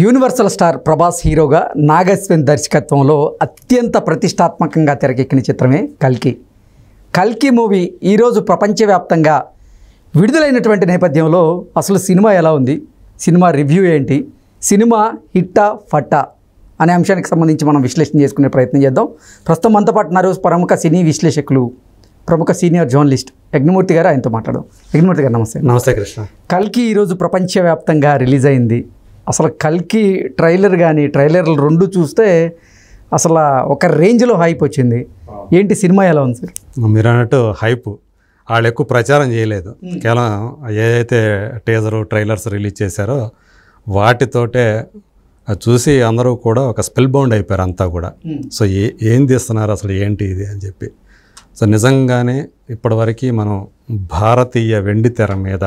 Universal star Prabhas హీరోగా నాగశ్విన్ దర్శకత్వంలో అత్యంత ప్రతిష్టాత్మకంగా తెరకెక్కిన చిత్రమే కల్కి. కల్కి మూవీ ఈరోజు ప్రపంచవ్యాప్తంగా విడుదలైనటువంటి నేపథ్యంలో అసలు సినిమా ఎలా ఉంది, సినిమా రివ్యూ ఏంటి, సినిమా హిట్టా ఫట్టా అనే అంశానికి సంబంధించి మనం విశ్లేషణ చేసుకునే ప్రయత్నం చేద్దాం. ప్రస్తుతం మనతో పాటు ఉన్నారు ప్రముఖ సినీ విశ్లేషకులు, ప్రముఖ సీనియర్ జర్నలిస్ట్ యజ్ఞమూర్తి గారు. ఆయనతో మాట్లాడడం. యజ్ఞమూర్తి గారు నమస్తే. నమస్తే కృష్ణ. కల్కి ఈరోజు ప్రపంచవ్యాప్తంగా రిలీజ్ అయింది. అసలు కల్కి ట్రైలర్ కానీ ట్రైలర్లు రెండు చూస్తే అసలు ఒక రేంజ్లో హైప్ వచ్చింది. ఏంటి సినిమా ఎలా ఉంది సార్? మీరు అన్నట్టు హైప్ వాళ్ళు ఎక్కువ ప్రచారం చేయలేదు. కేవలం ఏదైతే టీజరు ట్రైలర్స్ రిలీజ్ చేశారో వాటితోటే చూసి అందరూ కూడా ఒక స్పెల్ బౌండ్ అయిపోయారు అంతా కూడా. సో ఏం తీస్తున్నారు అసలు, ఏంటి ఇది అని చెప్పి. సో నిజంగానే ఇప్పటివరకు మనం భారతీయ వెండి తెర మీద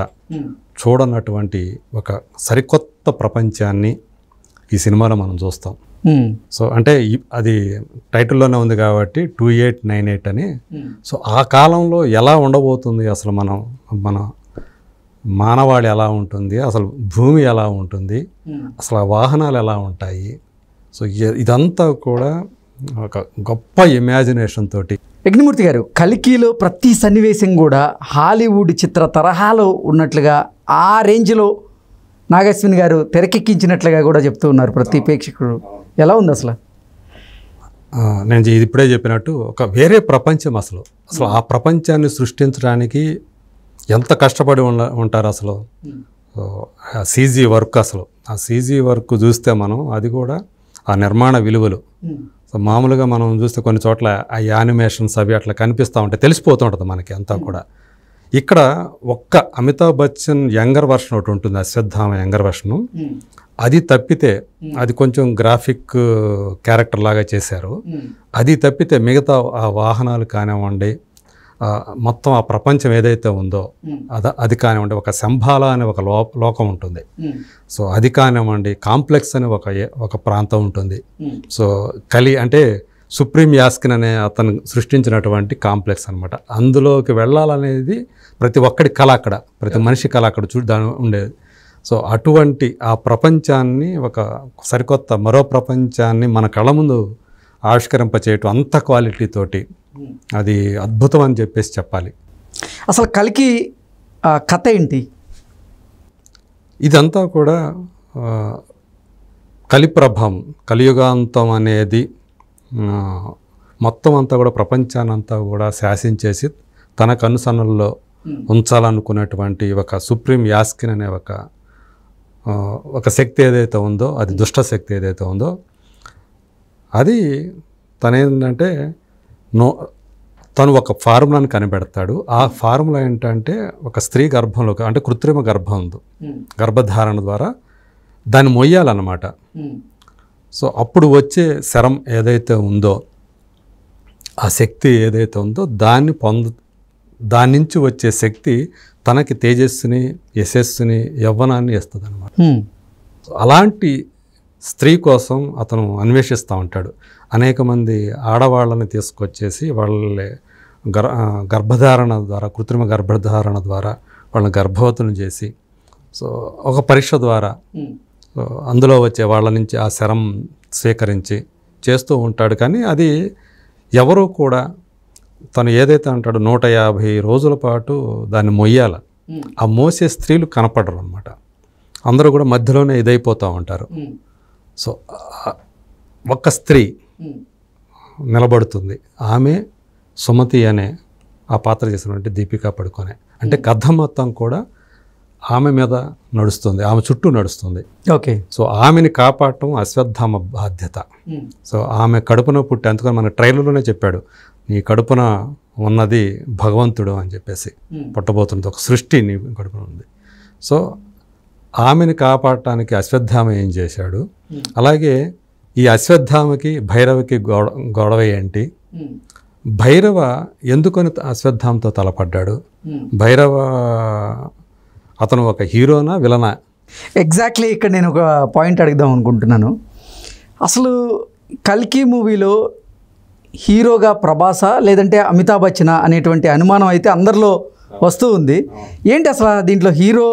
చూడనటువంటి ఒక సరికొత్త ప్రపంచాన్ని ఈ సినిమాలో మనం చూస్తాం. సో అంటే అది టైటిల్లోనే ఉంది కాబట్టి 2898 అని. సో ఆ కాలంలో ఎలా ఉండబోతుంది అసలు, మన మానవాళి ఎలా ఉంటుంది, అసలు భూమి ఎలా ఉంటుంది, అసలు ఆ వాహనాలు ఎలా ఉంటాయి. సో ఇదంతా కూడా ఒక గొప్ప ఇమాజినేషన్ తోటి. యజ్ఞమూర్తి గారు, కల్కిలో ప్రతి సన్నివేశం కూడా హాలీవుడ్ చిత్ర తరహాలో ఉన్నట్లుగా ఆ రేంజ్లో నాగశ్విన్ గారు తెరకెక్కించినట్లుగా కూడా చెప్తూ ఉన్నారు ప్రతి ప్రేక్షకుడు. ఎలా ఉంది అసలు? నేను ఇది ఇప్పుడే చెప్పినట్టు ఒక వేరే ప్రపంచం. అసలు ఆ ప్రపంచాన్ని సృష్టించడానికి ఎంత కష్టపడి ఉంటారు అసలు. సీజీ వర్క్, అసలు ఆ సీజీ వర్క్ చూస్తే మనం అది కూడా ఆ నిర్మాణ విలువలు. సో మామూలుగా మనం చూస్తే కొన్ని చోట్ల ఆ యానిమేషన్స్ అవి అట్లా కనిపిస్తూ ఉంటాయి, తెలిసిపోతూ ఉంటుంది మనకి అంతా కూడా. ఇక్కడ ఒక్క అమితాబ్ బచ్చన్ యంగర్ వర్షన్ ఒకటి ఉంటుంది, అశ్వత్థామ యంగర్ వర్షను. అది తప్పితే, అది కొంచెం గ్రాఫిక్ క్యారెక్టర్ లాగా చేశారు. అది తప్పితే మిగతా ఆ వాహనాలు కానివ్వండి, మొత్తం ఆ ప్రపంచం ఏదైతే ఉందో అది కానివ్వండి, ఒక శంభాల అనే ఒక లోకం ఉంటుంది. సో అది కానివ్వండి, కాంప్లెక్స్ అని ఒక ప్రాంతం ఉంటుంది. సో కలి అంటే సుప్రీం యాస్కిన్ అనే అతను సృష్టించినటువంటి కాంప్లెక్స్ అనమాట. అందులోకి వెళ్ళాలనేది ప్రతి ఒక్కడి కళ, అక్కడ ప్రతి మనిషి కళ అక్కడ దాని ఉండేది. సో అటువంటి ఆ ప్రపంచాన్ని, ఒక సరికొత్త మరో ప్రపంచాన్ని మన కళ్ళ ముందు ఆవిష్కరింపచేయటం అంత క్వాలిటీతోటి అది అద్భుతం అని చెప్పాలి. అసలు కల్కి కథ ఏంటి? ఇదంతా కూడా కలిప్రభం, కలియుగాంతం అనేది మొత్తం అంతా కూడా ప్రపంచాన్ని అంతా కూడా శాసించేసి తన కనుసన్నల్లో ఉంచాలనుకునేటువంటి ఒక సుప్రీం యాస్కిన్ అనే ఒక శక్తి ఏదైతే ఉందో, అది దుష్ట శక్తి ఏదైతే ఉందో, అది తనేంటంటే తను ఒక ఫార్ములాని కనిపెడతాడు. ఆ ఫార్ములా ఏంటంటే ఒక స్త్రీ గర్భంలో, అంటే కృత్రిమ గర్భం గర్భధారణ ద్వారా దాన్ని మొయ్యాలన్నమాట. సో అప్పుడు వచ్చే శరం ఏదైతే ఉందో, ఆ శక్తి ఏదైతే ఉందో దాని నుంచి వచ్చే శక్తి తనకి తేజస్సుని, యశస్సుని, యవ్వనాన్ని ఇస్తుంది అనమాట. అలాంటి స్త్రీ కోసం అతను అన్వేషిస్తూ ఉంటాడు. అనేక మంది ఆడవాళ్ళని తీసుకొచ్చేసి వాళ్ళ గర్భధారణ ద్వారా, కృత్రిమ గర్భధారణ ద్వారా వాళ్ళని గర్భవతులను చేసి, సో ఒక పరీక్ష ద్వారా అందులో వచ్చే వాళ్ళ నుంచి ఆ శరం స్వీకరించి చేస్తూ ఉంటాడు. కానీ అది ఎవరూ కూడా తను ఏదైతే అంటాడో 150 రోజుల పాటు దాన్ని మొయ్యాల. ఆ మోసే స్త్రీలు కనపడరు అనమాట. అందరూ కూడా మధ్యలోనే ఇదైపోతూ ఉంటారు. సో ఒక్క స్త్రీ నిలబడుతుంది. ఆమె సుమతి అనే ఆ పాత్ర చేసినటువంటి దీపికా పడుకోనే. అంటే కథ మొత్తం కూడా ఆమె మీద నడుస్తుంది, ఆమె చుట్టూ నడుస్తుంది. ఓకే. సో ఆమెని కాపాడటం అశ్వత్థామ బాధ్యత. సో ఆమె కడుపున పుట్టి, అందుకని మన ట్రైలర్లోనే చెప్పాడు, నీ కడుపున ఉన్నది భగవంతుడు అని చెప్పేసి, పుట్టబోతుంది ఒక సృష్టి నీ కడుపున ఉంది. సో ఆమెని కాపాడటానికి అశ్వత్థామ ఏం చేశాడు, అలాగే ఈ అశ్వత్థామకి భైరవకి గొడవ ఏంటి, భైరవ ఎందుకని అశ్వత్థామతో తలపడ్డాడు, భైరవ అతను ఒక హీరోనా విలనా? ఎగ్జాక్ట్లీ ఇక్కడ నేను ఒక పాయింట్ అడుగుదాం అనుకుంటున్నాను. అసలు కల్కి మూవీలో హీరోగా ప్రభాసా లేదంటే అమితాబ్ బచ్చనా అనేటువంటి అనుమానం అయితే అందరిలో వస్తూ ఉంది. ఏంటి అసలు దీంట్లో హీరో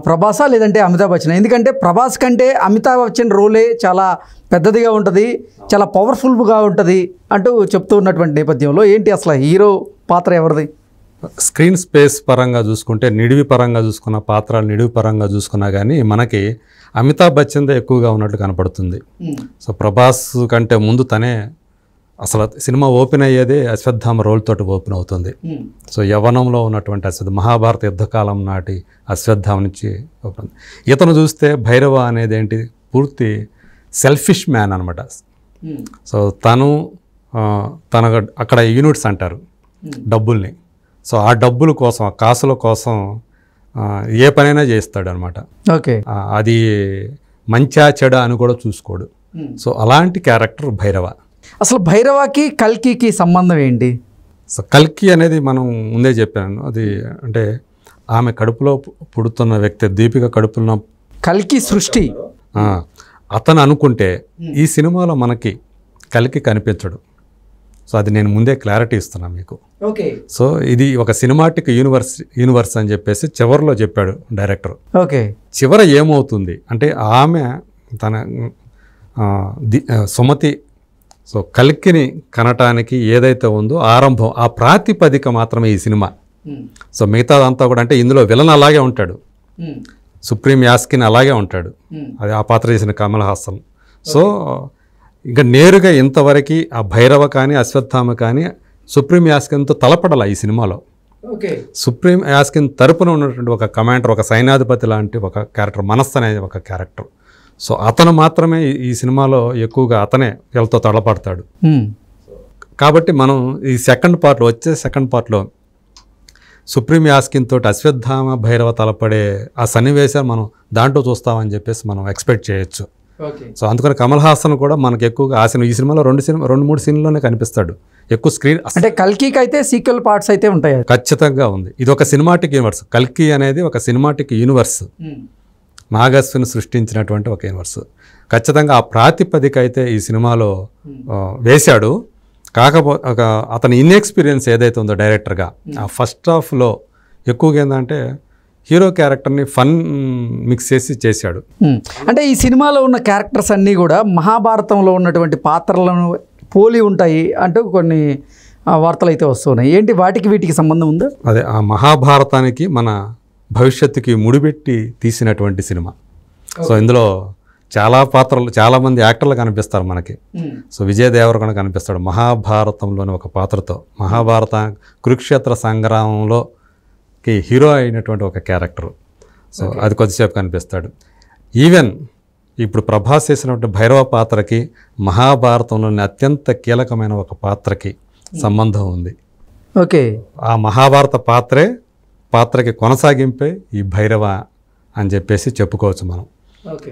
ప్రభాసా లేదంటే అమితాబ్ బచ్చన్? ఎందుకంటే ప్రభాస్ కంటే అమితాబ్ బచ్చన్ రోలే చాలా పెద్దదిగా ఉంటుంది, చాలా పవర్ఫుల్గా ఉంటుంది అంటూ చెప్తూ ఉన్నటువంటి నేపథ్యంలో ఏంటి అసలు హీరో పాత్ర ఎవరిది? స్క్రీన్ స్పేస్ పరంగా చూసుకుంటే, నిడివి పరంగా చూసుకున్న పాత్రలు నిడివి పరంగా చూసుకున్నా కానీ మనకి అమితాబ్ బచ్చన్దే ఎక్కువగా ఉన్నట్టు కనపడుతుంది. సో ప్రభాస్ కంటే ముందు తనే అసలు సినిమా ఓపెన్ అయ్యేదే అశ్వత్థామ రోల్ తోటి ఓపెన్ అవుతుంది. సో యవ్వనంలో ఉన్నటువంటి మహాభారత యుద్ధకాలం నాటి అశ్వత్థామ నుంచి ఓపెన్. ఇతను చూస్తే భైరవ అనేది ఏంటి, పూర్తి సెల్ఫిష్ మ్యాన్ అనమాట. సో తను తన అక్కడ యూనిట్స్ అంటారు డబ్బుల్ని. సో ఆ డబ్బుల కోసం, ఆ కాసుల కోసం ఏ పనైనా చేస్తాడు అనమాట. ఓకే, అది మంచా చెడ అని కూడా చూసుకోడు. సో అలాంటి క్యారెక్టర్ భైరవ. అసలు భైరవకి కల్కికి సంబంధం ఏంటి? సో కల్కి అనేది మనం ముందే చెప్పాను, అది అంటే ఆమె కడుపులో పుడుతున్న వ్యక్తి, దీపిక కడుపులో కల్కి సృష్టి అతను అనుకుంటే ఈ సినిమాలో మనకి కల్కి కనిపించడు. సో అది నేను ముందే క్లారిటీ ఇస్తున్నాను మీకు. ఓకే, సో ఇది ఒక సినిమాటిక్ యూనివర్స్ అని చెప్పేసి చివరిలో చెప్పాడు డైరెక్టర్. ఓకే, చివర ఏమవుతుంది అంటే ఆమె తన సుమతి, సో కల్కిని కనటానికి ఏదైతే ఉందో ఆరంభం, ఆ ప్రాతిపదిక మాత్రమే ఈ సినిమా. సో మిగతాదంతా కూడా అంటే ఇందులో విలన్ అలాగే ఉంటాడు, సుప్రీం యాస్కిన్ అలాగే ఉంటాడు, అది ఆ పాత్ర చేసిన కమల్ హాసన్. సో ఇంకా నేరుగా ఇంతవరకు ఆ భైరవ కానీ అశ్వత్థామ కానీ సుప్రీం యాస్కిన్తో తలపడాల ఈ సినిమాలో. సుప్రీం యాస్కిన్ తరపున ఉన్నటువంటి ఒక కమాండర్, ఒక సైన్యాధిపతి లాంటి ఒక క్యారెక్టర్, మనస్సు అనే ఒక క్యారెక్టర్. సో అతను మాత్రమే ఈ సినిమాలో ఎక్కువగా అతనే వీళ్ళతో తడపడతాడు. కాబట్టి మనం ఈ సెకండ్ పార్ట్లో సుప్రీం యాస్కిన్ తోటి అశ్వత్థామ భైరవ తలపడే ఆ సన్నివేశాలు మనం దాంట్లో చూస్తామని చెప్పేసి మనం ఎక్స్పెక్ట్ చేయొచ్చు. సో అందుకని కమల్ హాసన్ కూడా మనకు ఎక్కువగా ఈ సినిమాలో 2-3 సీన్లోనే కనిపిస్తాడు ఎక్కువ స్క్రీన్. అంటే కల్కికి అయితే సీక్వెల్ పార్ట్స్ అయితే ఉంటాయి, ఖచ్చితంగా ఉంది. ఇది ఒక సినిమాటిక్ యూనివర్స్. కల్కి అనేది ఒక సినిమాటిక్ యూనివర్స్, నాగశ్విని సృష్టించినటువంటి ఒక యూనివర్స్. ఖచ్చితంగా ఆ ప్రాతిపదిక అయితే ఈ సినిమాలో వేశాడు. కాకపోతే అతని ఇన్ఎక్స్పీరియన్స్ ఏదైతే ఉందో డైరెక్టర్గా, ఆ ఫస్ట్ హాఫ్లో ఎక్కువగా ఏంటంటే హీరో క్యారెక్టర్ని ఫన్ మిక్స్ చేశాడు. అంటే ఈ సినిమాలో ఉన్న క్యారెక్టర్స్ అన్నీ కూడా మహాభారతంలో ఉన్నటువంటి పాత్రలను పోలి ఉంటాయి అంటూ కొన్ని వార్తలు అయితే వస్తున్నాయి. ఏంటి వాటికి వీటికి సంబంధం ఉందా? అదే ఆ మహాభారతానికి మన భవిష్యత్తుకి ముడిపెట్టి తీసినటువంటి సినిమా. సో ఇందులో చాలా పాత్రలు, చాలామంది యాక్టర్లు కనిపిస్తారు మనకి. సో విజయ్ దేవరకొండ కనిపిస్తాడు మహాభారతంలోని ఒక పాత్రతో. మహాభారత కురుక్షేత్ర సంగ్రామంలోకి హీరో అయినటువంటి ఒక క్యారెక్టర్. సో అది కొద్దిసేపు కనిపిస్తాడు. ఈవెన్ ఇప్పుడు ప్రభాస్ చేసినటువంటి భైరవ పాత్రకి మహాభారతంలోని అత్యంత కీలకమైన ఒక పాత్రకి సంబంధం ఉంది. ఓకే, ఆ మహాభారత పాత్రకి కొనసాగింపే ఈ భైరవ అని చెప్పేసి చెప్పుకోవచ్చు మనం.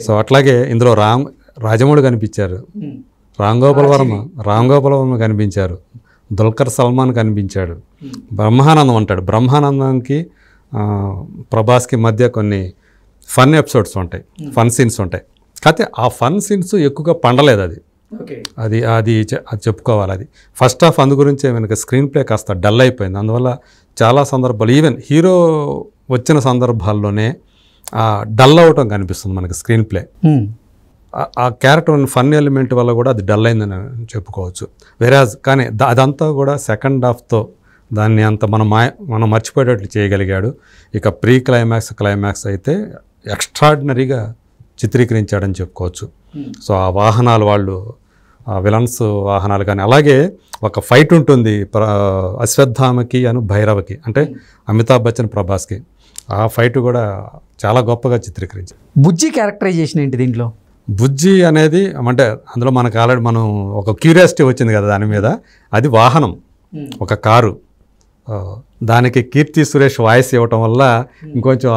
సో అట్లాగే ఇందులో రాజమౌళి కనిపించారు, రామ్ గోపాల్ వర్మ కనిపించారు, దుల్కర్ సల్మాన్ కనిపించాడు, బ్రహ్మానందం అంటాడు. బ్రహ్మానందంకి ప్రభాస్కి మధ్య కొన్ని ఫన్ ఎపిసోడ్స్ ఉంటాయి, ఫన్ సీన్స్ ఉంటాయి. కాకపోతే ఆ ఫన్ సీన్స్ ఎక్కువగా పండలేదు. అది చెప్పుకోవాలి. అది ఫస్ట్ హాఫ్ అందు గురించే మనకి స్క్రీన్ ప్లే కాస్త డల్ అయిపోయింది. అందువల్ల చాలా సందర్భాలు ఈవెన్ హీరో వచ్చిన సందర్భాల్లోనే డల్ అవటం కనిపిస్తుంది మనకి స్క్రీన్ ప్లే. ఆ క్యారెక్టర్ ఫన్ ఎలిమెంట్ వల్ల కూడా అది డల్ అయిందని చెప్పుకోవచ్చు. వేరాజ్ కానీ అదంతా కూడా సెకండ్ హాఫ్తో దాన్ని అంత మనం మర్చిపోయేటట్లు చేయగలిగాడు. ఇక ప్రీ క్లైమాక్స్ అయితే ఎక్స్ట్రాడినరీగా చిత్రీకరించాడని చెప్పుకోవచ్చు. సో ఆ వాహనాలు, వాళ్ళు విలన్స్ వాహనాలు కానీ, అలాగే ఒక ఫైట్ ఉంటుంది అశ్వత్థామకి భైరవకి, అంటే అమితాబ్ బచ్చన్ ప్రభాస్కి. ఆ ఫైట్ కూడా చాలా గొప్పగా చిత్రీకరించారు. బుజ్జి క్యారెక్టరైజేషన్ ఏంటి దీంట్లో? బుజ్జి అనేది అంటే అందులో మనకు ఆల్రెడీ ఒక క్యూరియాసిటీ వచ్చింది కదా దాని మీద. అది వాహనం, ఒక కారు. దానికి కీర్తి సురేష్ వాయిస్ ఇవ్వటం వల్ల ఇంకొంచెం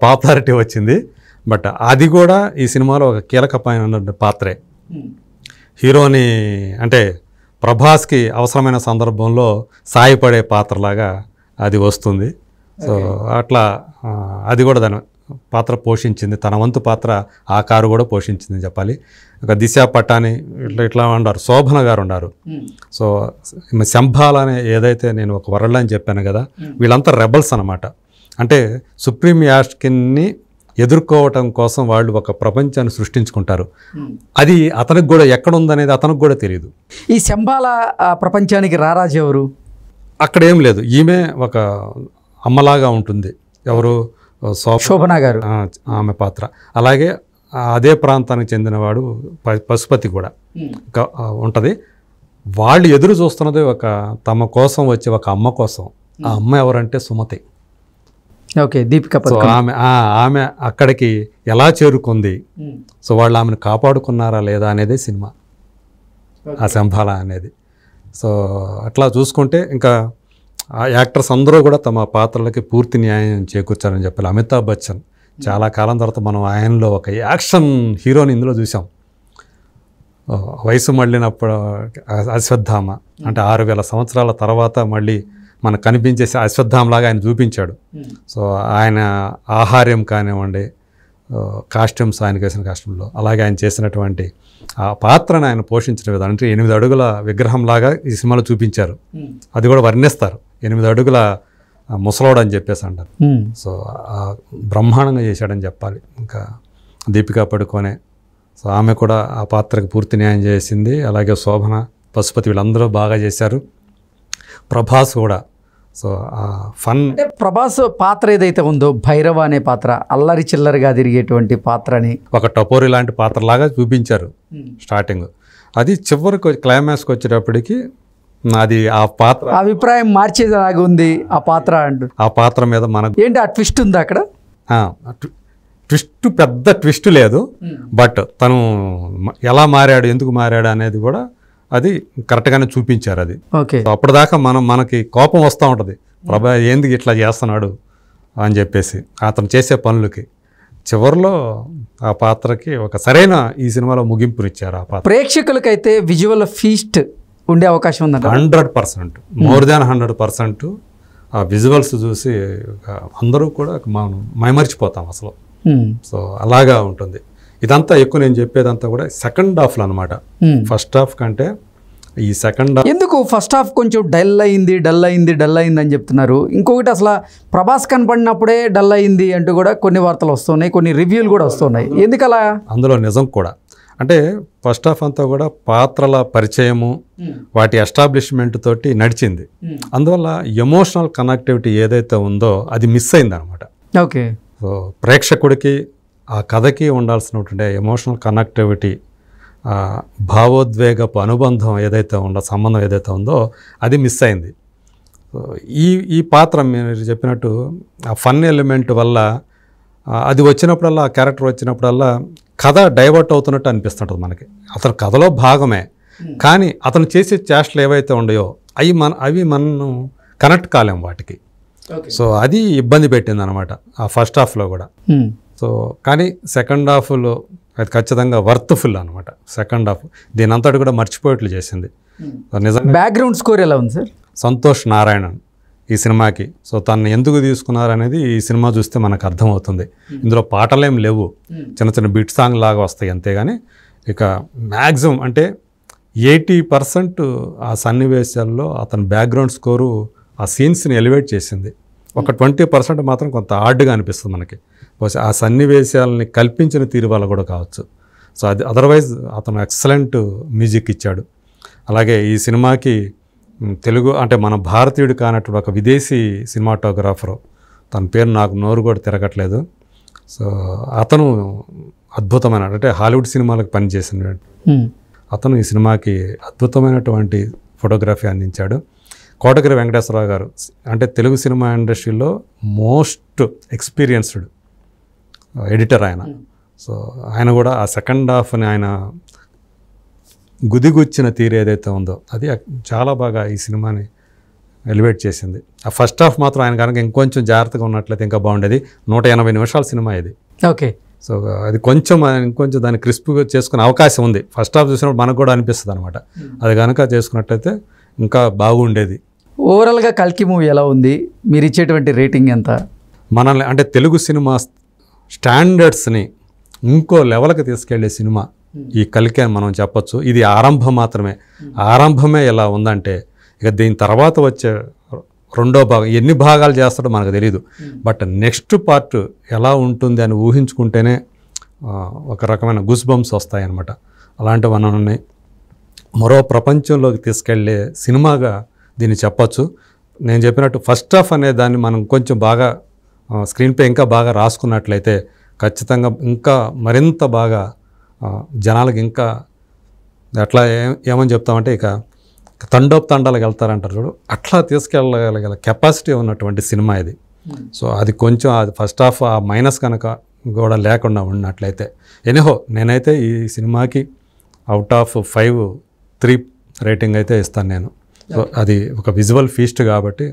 పాపులారిటీ వచ్చింది. బట్ అది కూడా ఈ సినిమాలో ఒక కీలకమైన పాత్రే. హీరోని అంటే ప్రభాస్కి అవసరమైన సందర్భంలో సాయపడే పాత్రలాగా అది వస్తుంది. సో అట్లా అది కూడా దాని పాత్ర పోషించింది, తన వంతు పాత్ర ఆ కారు కూడా పోషించింది చెప్పాలి. ఒక దిశ పట్టాని ఇట్లా ఉన్నారు, శోభన గారు ఉన్నారు. సో శంభాల అనే ఏదైతే నేను ఒక వరల్డ్ అని చెప్పాను కదా, వీళ్ళంతా రెబల్స్ అనమాట. అంటే సుప్రీం యాస్కిన్ని ఎదుర్కోవటం కోసం వాళ్ళు ఒక ప్రపంచాన్ని సృష్టించుకుంటారు. అది అతనికి కూడా ఎక్కడ ఉందనేది అతనికి కూడా తెలియదు. ఈ శంబాల ప్రపంచానికి రారాజు ఎవరు? అక్కడ ఏం లేదు, ఈమె ఒక అమ్మలాగా ఉంటుంది. ఎవరు? శోభన గారు, ఆమె పాత్ర. అలాగే అదే ప్రాంతానికి చెందినవాడు పశుపతి కూడా ఉంటుంది. వాళ్ళు ఎదురు చూస్తున్నది ఒక తమ కోసం వచ్చే ఒక అమ్మ కోసం. ఆ అమ్మ ఎవరంటే సుమతి. ఓకే, దీపిక పదుకొనె. ఆమె అక్కడికి ఎలా చేరుకుంది, సో వాళ్ళు ఆమెను కాపాడుకున్నారా లేదా అనేది సినిమా, ఆ శంబాల అనేది. సో అట్లా చూసుకుంటే ఇంకా ఆ యాక్టర్స్ అందరూ కూడా తమ పాత్రలకి పూర్తి న్యాయం చేకూర్చారని చెప్పాలి. అమితాబ్ బచ్చన్ చాలా కాలం తర్వాత మనం ఆయనలో ఒక యాక్షన్ హీరోని ఇందులో చూసాం. వయసు మళ్ళినప్పుడు అశ్వత్థామ అంటే 6000 సంవత్సరాల తర్వాత మళ్ళీ మనకు కనిపించే అశ్వత్థామలాగా ఆయన చూపించాడు. సో ఆయన ఆహార్యం కానివ్వండి, కాస్ట్యూమ్స్, ఆయన వేసిన కాస్ట్యూమ్లో, అలాగే ఆయన చేసినటువంటి ఆ పాత్రను ఆయన పోషించిన విధానం, అంటే 8 అడుగుల విగ్రహంలాగా ఈ సినిమాలో చూపించారు. అది కూడా వర్ణిస్తారు, 8 అడుగుల ముసలోడు అని చెప్పేసి అంటారు. సో బ్రహ్మాండంగా చేశాడని చెప్పాలి. ఇంకా దీపికా పడుకొనె, సో ఆమె కూడా ఆ పాత్రకు పూర్తి న్యాయం చేసింది. అలాగే శోభన, పశుపతి వీళ్ళందరూ బాగా చేశారు. ప్రభాస్ కూడా. సో ఫన్ అంటే ప్రభాస్ పాత్ర ఏదైతే ఉందో, భైరవ అనే పాత్ర, అల్లరి చిల్లరిగా తిరిగేటువంటి పాత్రని ఒక టపోరి లాంటి పాత్రలాగా చూపించారు స్టార్టింగ్. అది చివరికి క్లైమాక్స్కి వచ్చేటప్పటికి అది ఆ పాత్ర అభిప్రాయం మార్చేలాగా ఉంది ఆ పాత్ర అంటూ. ఆ పాత్ర మీద మనకు ఏంటి ఆ ట్విస్ట్ ఉంది అక్కడ? ట్విస్ట్, పెద్ద ట్విస్ట్ లేదు, బట్ తను ఎలా మారాడు, ఎందుకు మారాడు అనేది కూడా అది కరెక్ట్గానే చూపించారు. అది ఓకే, అప్పటిదాకా మనకి కోపం వస్తూ ఉంటుంది, ప్రభా ఎందుకు ఇట్లా చేస్తున్నాడు అని చెప్పేసి అతను చేసే పనులకి. చివరిలో ఆ పాత్రకి ఒక సరైన ఈ సినిమాలో ముగింపునిచ్చారు. ఆ పాత్ర ప్రేక్షకులకైతే విజువల్ ఫీస్ట్ ఉండే అవకాశం ఉందంట. 100%, మోర్ దాన్ 100%. ఆ విజువల్స్ చూసి అందరూ కూడా మనం మైమర్చిపోతాం అసలు. సో అలాగా ఉంటుంది. ఇదంతా ఎక్కువ నేను చెప్పేదంతా కూడా సెకండ్ హాఫ్లో అనమాట. ఫస్ట్ హాఫ్ కంటే ఈ సెకండ్ హాఫ్. ఎందుకు ఫస్ట్ హాఫ్ కొంచెం డల్ అయింది అని చెప్తున్నారు. ఇంకొకటి అసలు ప్రభాస్ కనపడినప్పుడే డల్ అయింది అంటూ కూడా కొన్ని వార్తలు వస్తున్నాయి, కొన్ని రివ్యూలు కూడా వస్తున్నాయి. ఎందుకలా? అందులో నిజం కూడా. అంటే ఫస్ట్ హాఫ్ అంతా కూడా పాత్రల పరిచయము, వాటి ఎస్టాబ్లిష్మెంట్ తోటి నడిచింది. అందువల్ల ఎమోషనల్ కనెక్టివిటీ ఏదైతే ఉందో అది మిస్ అయింది అనమాట. ఓకే, సో ప్రేక్షకుడికి ఆ కథకి ఉండాల్సినటువంటి ఎమోషనల్ కనెక్టివిటీ, భావోద్వేగపు అనుబంధం ఏదైతే ఉందో, సంబంధం ఏదైతే ఉందో అది మిస్ అయింది. సో ఈ పాత్ర మీరు చెప్పినట్టు ఆ ఫన్ ఎలిమెంట్ వల్ల అది వచ్చినప్పుడల్లా, ఆ క్యారెక్టర్ వచ్చినప్పుడల్లా కథ డైవర్ట్ అవుతున్నట్టు అనిపిస్తుంటుంది మనకి. అతను కథలో భాగమే, కానీ అతను చేసే చేష్టలు ఏవైతే ఉన్నాయో అవి మనం కనెక్ట్ కాలేం వాటికి. సో అది ఇబ్బంది పెట్టింది అనమాట ఆ ఫస్ట్ హాఫ్లో కూడా. సో కానీ సెకండ్ హాఫ్లో అది ఖచ్చితంగా వర్త్ఫుల్ అనమాట. సెకండ్ హాఫ్ దీని అంతటి కూడా మర్చిపోయేట్లు చేసింది నిజంగా. బ్యాక్గ్రౌండ్ స్కోర్ ఎలా ఉంది సార్? సంతోష్ నారాయణన్ ఈ సినిమాకి. సో తను ఎందుకు తీసుకున్నారు అనేది ఈ సినిమా చూస్తే మనకు అర్థమవుతుంది. ఇందులో పాటలేం లేవు, చిన్న చిన్న బిట్ సాంగ్ లాగా వస్తాయి అంతేగాని ఇక మ్యాక్సిమం అంటే 80% ఆ సన్నివేశాల్లో అతని బ్యాక్గ్రౌండ్ స్కోరు ఆ సీన్స్ని ఎలివేట్ చేసింది. ఒక 20% మాత్రం కొంత హార్డ్గా అనిపిస్తుంది మనకి. ఆ సన్నివేశాలని కల్పించిన తీరు వల్ల కూడా కావచ్చు. సో అది అదర్వైజ్ అతను ఎక్సలెంట్ మ్యూజిక్ ఇచ్చాడు. అలాగే ఈ సినిమాకి తెలుగు అంటే మన భారతీయుడు కానటువంటి ఒక విదేశీ సినిమాటోగ్రాఫరు, తన పేరు నాకు నోరు కూడా తిరగట్లేదు. సో అతను అద్భుతమైన, అంటే హాలీవుడ్ సినిమాలకు పనిచేసిన అతను ఈ సినిమాకి అద్భుతమైనటువంటి ఫోటోగ్రఫీ అందించాడు. కోటగిరి వెంకటేశ్వరరావు గారు అంటే తెలుగు సినిమా ఇండస్ట్రీలో మోస్ట్ ఎక్స్పీరియన్స్డ్ ఎడిటర్ ఆయన. సో ఆయన కూడా ఆ సెకండ్ హాఫ్ని ఆయన గుదిగుచ్చిన తీరు ఏదైతే ఉందో అది చాలా బాగా ఈ సినిమాని ఎలివేట్ చేసింది. ఆ ఫస్ట్ హాఫ్ మాత్రం ఆయన కనుక ఇంకొంచెం జాగ్రత్తగా ఉన్నట్లయితే ఇంకా బాగుండేది. 180 నిమిషాల సినిమా ఇది. ఓకే, సో అది ఇంకొంచెం దాన్ని క్రిస్ప్గా చేసుకునే అవకాశం ఉంది. ఫస్ట్ హాఫ్ చూసినప్పుడు మనకు కూడా అనిపిస్తుంది అనమాట. అది కనుక చేసుకున్నట్లయితే ఇంకా బాగుండేది. ఓవరాల్గా కల్కి మూవీ ఎలా ఉంది? మీరు ఇచ్చేటువంటి రేటింగ్ ఎంత? మనల్ని అంటే తెలుగు సినిమా స్టాండర్డ్స్ని ఇంకో లెవెల్కి తీసుకెళ్లే సినిమా ఈ కల్కి అని మనం చెప్పొచ్చు. ఇది ఆరంభం మాత్రమే. ఆరంభమే ఎలా ఉందంటే ఇక దీని తర్వాత వచ్చే రెండో భాగం ఎన్ని భాగాలు చేస్తాడో మనకు తెలియదు. బట్ నెక్స్ట్ పార్ట్ ఎలా ఉంటుంది అని ఊహించుకుంటేనే ఒక రకమైన గూస్ బంప్స్ వస్తాయి అన్నమాట. అలాంటివి ఉన్నాయి. మరో ప్రపంచంలోకి తీసుకెళ్లే సినిమాగా దీన్ని చెప్పచ్చు. నేను చెప్పినట్టు ఫస్ట్ హాఫ్ అనే దాన్ని మనం కొంచెం బాగా స్క్రీన్పై ఇంకా బాగా రాసుకున్నట్లయితే ఖచ్చితంగా ఇంకా మరింత బాగా జనాలకి ఇంకా అట్లా ఏమని చెప్తామంటే ఇక తండోపు-తండాలకు వెళ్తారంటారు చూడు, అట్లా తీసుకెళ్ళగల కెపాసిటీ ఉన్నటువంటి సినిమా ఇది. సో అది కొంచెం అది ఫస్ట్ హాఫ్ ఆ మైనస్ కనుక కూడా లేకుండా ఉన్నట్లయితే ఎనీహో నేనైతే ఈ సినిమాకి అవుట్ ఆఫ్ 3 రేటింగ్ అయితే ఇస్తాను నేను. సో అది ఒక విజువల్ ఫీస్ట్ కాబట్టి